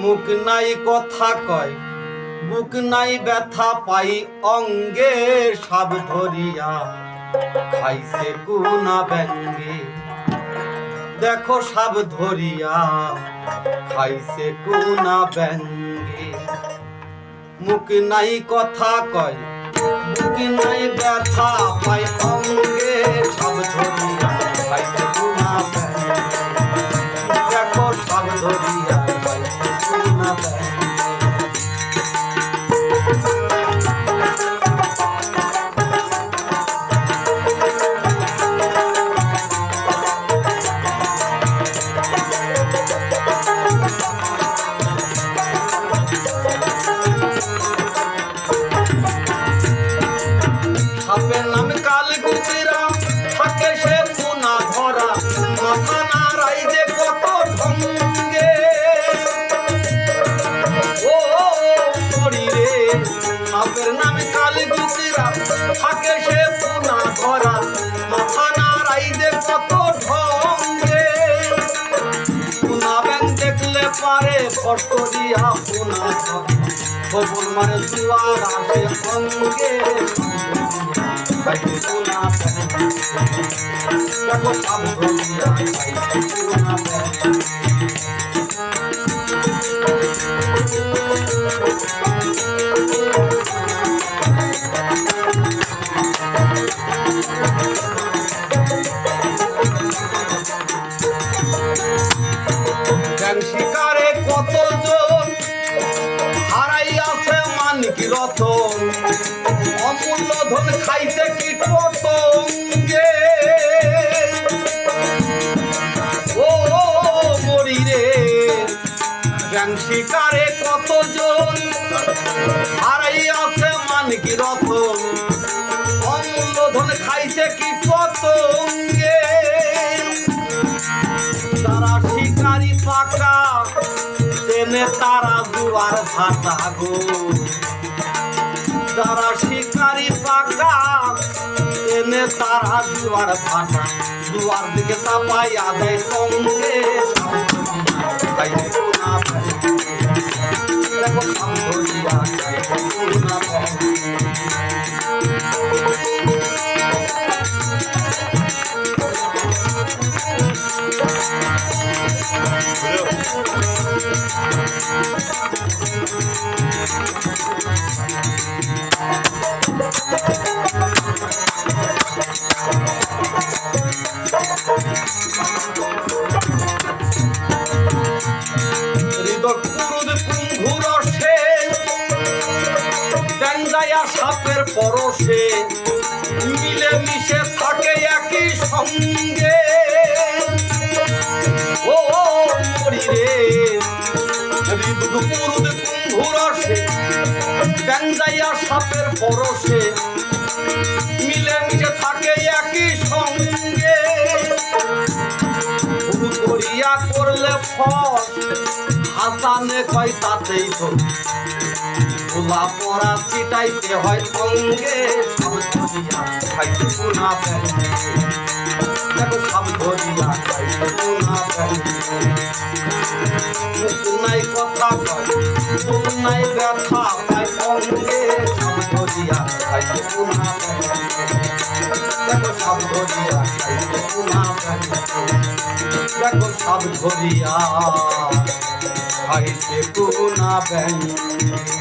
মুখ নাই কথা কয়, বুক নাই ব্যথা পাই অঙ্গে, সাপ ধরিয়া খাইছে কোনা ব্যাঙ্গে। দেখো সাপ ধরিয়া খাইছে কোনা ব্যাঙ্গে। মুখ নাই কথা কয়, বুক নাই ব্যথা পাই অঙ্গে, সাপ ধরিয়া খাইছে কোনা ব্যাঙ্গে। দেখো সাপ ধরিয়া খাইছে কোনা ব্যাঙ্গে। সাপের নাম কালকুচিরা, থাকে সে পুনা ধরা, মাথা নাড়াই যে কত ঢঙ্গে। ও মরি রে, সাপের নাম কালকুচিরা, থাকে সে পুনা ধরা, মাথা নাড়াই যে কত ঢঙ্গে। পুনা ব্যাং দেখলে পারে কষ্ট দিয়া পুনা ধরা, খবর মারে জুয়ার আসে অঙ্গে। দেখো সাপ ধরিয়া খাইছে কোনা ব্যাঙ্গে। ব্যাং শিকারে কতজন হারাইয়াছে মানিক রতন, অমূল্য ধন খাইছে কীট পতঙ্গে। ও মরি রে, ব্যাং শিকারে কতজন হারাইয়াছে মানিক রতন, অমূল্য ধন খাইছে কীট পতঙ্গে। তারা শিকারি পাকা তেনে তারা দুয়ার ভাতা গো, তারা শিকারি পাকা তেনে তারা দুয়ার ভাটা, দুয়ার দিকে চাপাইয়া দেয় সঙ্গে। খাইছে কোনা ব্যাঙ্গে। দেখো সাপ ধরিয়া খাইছে কোনা ব্যাঙ্গে। সাপের পরশে মিলে মিশে থাকে একই সঙ্গে। ও মরি রে, পুরুদ কুম্ভুরসে গঞ্জাইয়া সাপের পরশে মিলে মিশে থাকে একই সঙ্গে। ভুল করিয়া করলে ফল হাসানে কয় তাতেই তো, গোলা পড়া চিটাইতে হয় অঙ্গে। সাপ ধরিয়া খাইছে কোনা ব্যাঙ্গে। দেখো সাপ ধরিয়া খাইছে কোনা ব্যাঙ্গে। মুখ নাই কথা কয়, বুক নাই ব্যথা পাই অঙ্গে, সাপ ধরিয়া খাইছে কোনা ব্যাঙ্গে। দেখো সাপ ধরিয়া খাইছে কোনা ব্যাঙ্গে। দেখো সাপ ধরিয়া খাইছে কোনা ব্যাঙ্গে।